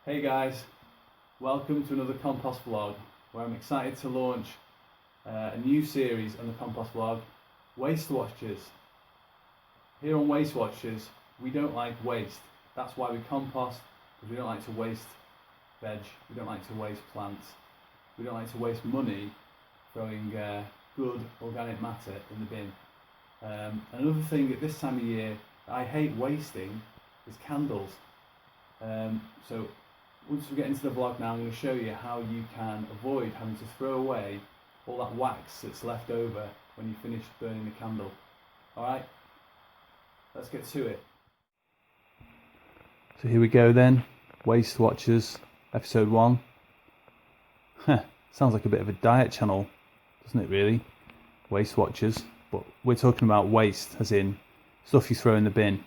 Hey guys, welcome to another Compost vlog where I'm excited to launch a new series on the Compost vlog, Waste Watchers. Here on Waste Watchers, we don't like waste. That's why we compost, because we don't like to waste veg, we don't like to waste plants, we don't like to waste money throwing good organic matter in the bin. Another thing at this time of year that I hate wasting is candles. So once we get into the vlog now, I'm going to show you how you can avoid having to throw away all that wax that's left over when you finish burning the candle. Alright, let's get to it. So here we go then, Waste Watchers, episode 1. Sounds like a bit of a diet channel, doesn't it really? Waste Watchers, but we're talking about waste, as in stuff you throw in the bin.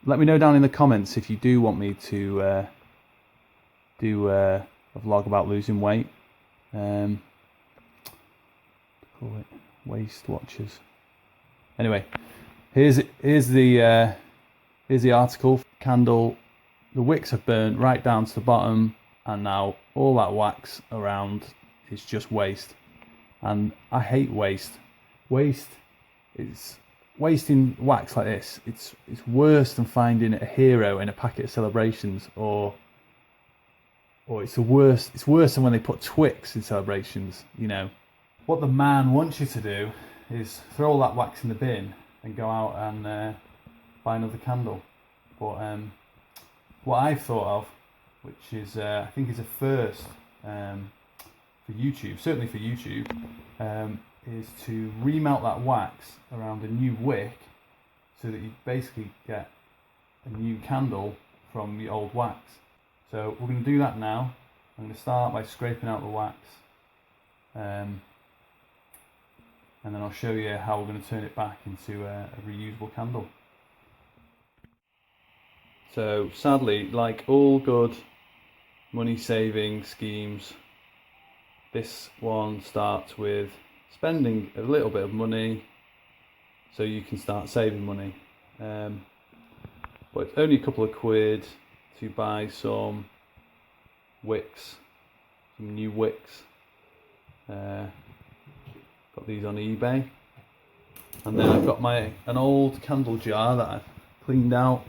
Let me know down in the comments if you do want me to do a vlog about losing weight. Call it Waste Watchers. Anyway, here's the article. Candle, the wicks have burnt right down to the bottom, and now all that wax around is just waste. And I hate waste. Waste is wasting wax like this. It's worse than finding a hero in a packet of Celebrations, or it's worse than when they put Twix in Celebrations. You know, what the man wants you to do is throw all that wax in the bin and go out and buy another candle. But what I've thought of, which is I think is a first for YouTube, certainly for YouTube, is to remelt that wax around a new wick so that you basically get a new candle from the old wax. So we're going to do that now. I'm going to start by scraping out the wax, and then I'll show you how we're going to turn it back into a reusable candle. So sadly, like all good money saving schemes, this one starts with spending a little bit of money so you can start saving money. But it's only a couple of quid to buy some wicks, some new wicks. Got these on eBay. And then I've got an old candle jar that I've cleaned out,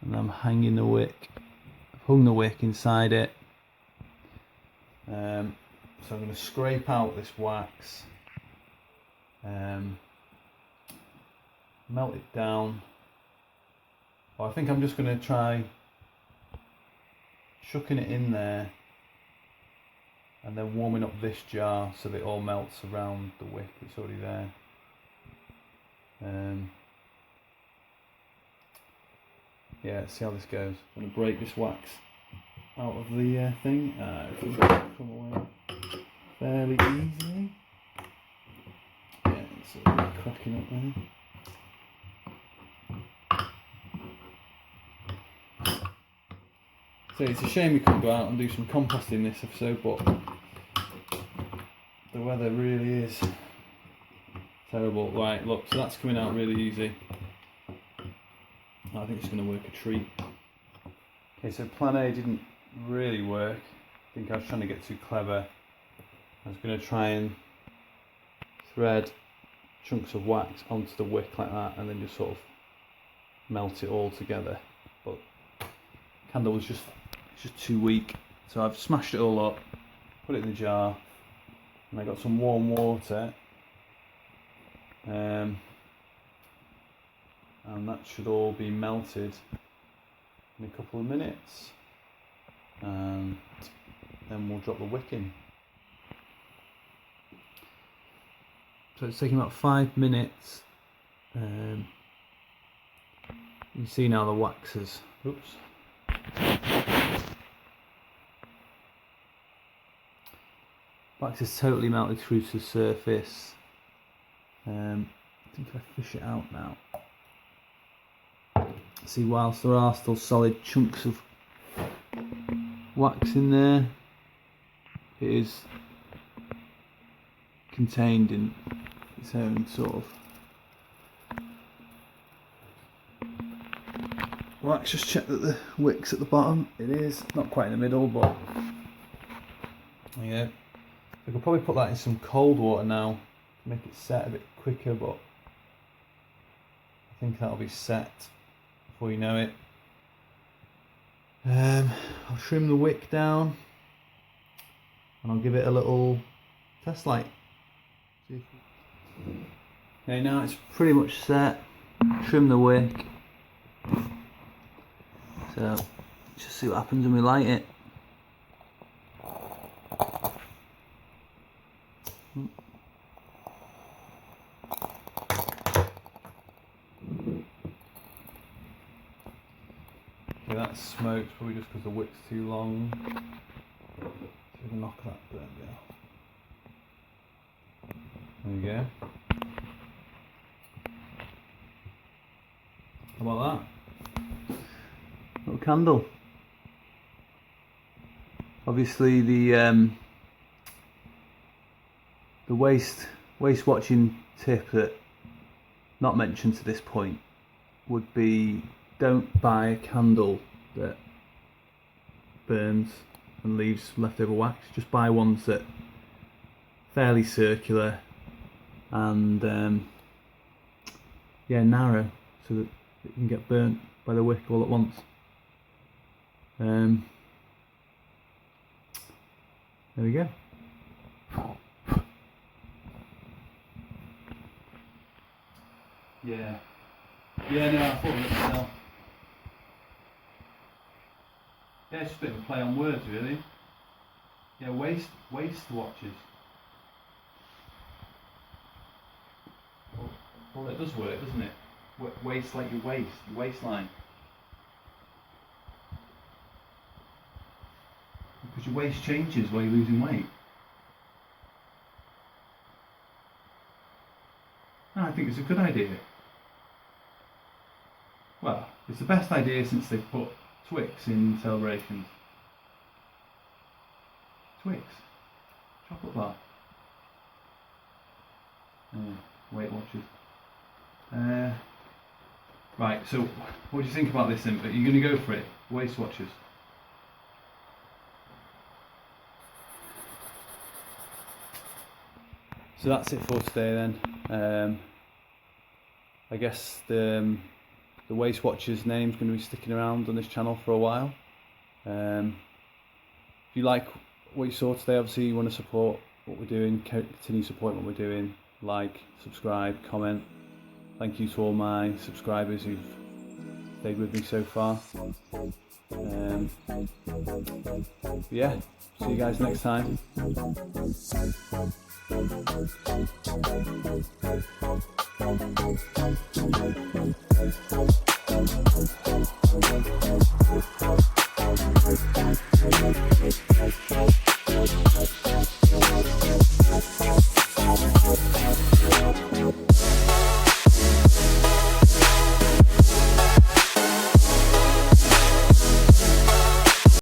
and I'm hanging the wick. I've hung the wick inside it. So I'm going to scrape out this wax, melt it down. Well, I think I'm just going to try chucking it in there and then warming up this jar so that it all melts around the wick that's already there. Yeah, let's see how this goes. I'm going to break this wax out of the thing. It should come away fairly easily. Yeah, it's a bit cracking up there. So it's a shame we couldn't go out and do some composting this episode, but the weather really is terrible. Right, look, so that's coming out really easy. I think it's going to work a treat. Okay, so plan A didn't really work. I think I was trying to get too clever. I was going to try and thread chunks of wax onto the wick like that and then just sort of melt it all together. But the candle was just too weak. So I've smashed it all up, put it in the jar, and I got some warm water. And that should all be melted in a couple of minutes, and then we'll drop the wick in. So it's taking about 5 minutes. You can see now the wax is, wax is totally melted through to the surface. I think if I fish it out now, see, whilst there are still solid chunks of wax in there, it is contained in its own sort of let's just check that the wick's at the bottom. It is, not quite in the middle, but yeah. I could probably put that in some cold water now to make it set a bit quicker, but I think that'll be set before you know it. I'll trim the wick down and I'll give it a little test light. Okay, now it's pretty much set. Trim the wick. So let's just see what happens when we light it. Okay, that smokes probably just because the wick's too long. So we can knock that burn down. There you go. How about that? Little candle. Obviously the waste watching tip that not mentioned to this point would be, don't buy a candle that burns and leaves leftover wax. Just buy ones that are fairly circular and yeah, narrow, so that it can get burnt by the wick all at once. There we go. Yeah. Yeah, no, I thought of it myself. Yeah, it's just a bit of a play on words, really. Yeah, waste watches. Well, it does work, doesn't it? Waste like your waistline. Because your waist changes while you're losing weight. No, I think it's a good idea. Well, it's the best idea since they've put Twix in celebrations. Twix. Chocolate bar. Weight Watchers. Right, so what do you think about this then? Are you going to go for it? Waist Watchers. So that's it for today then. I guess the Waist Watchers name is going to be sticking around on this channel for a while. If you like what you saw today, obviously you want to support what we're doing, continue supporting what we're doing, like, subscribe, comment. Thank you to all my subscribers who've stayed with me so far. Yeah, see you guys next time.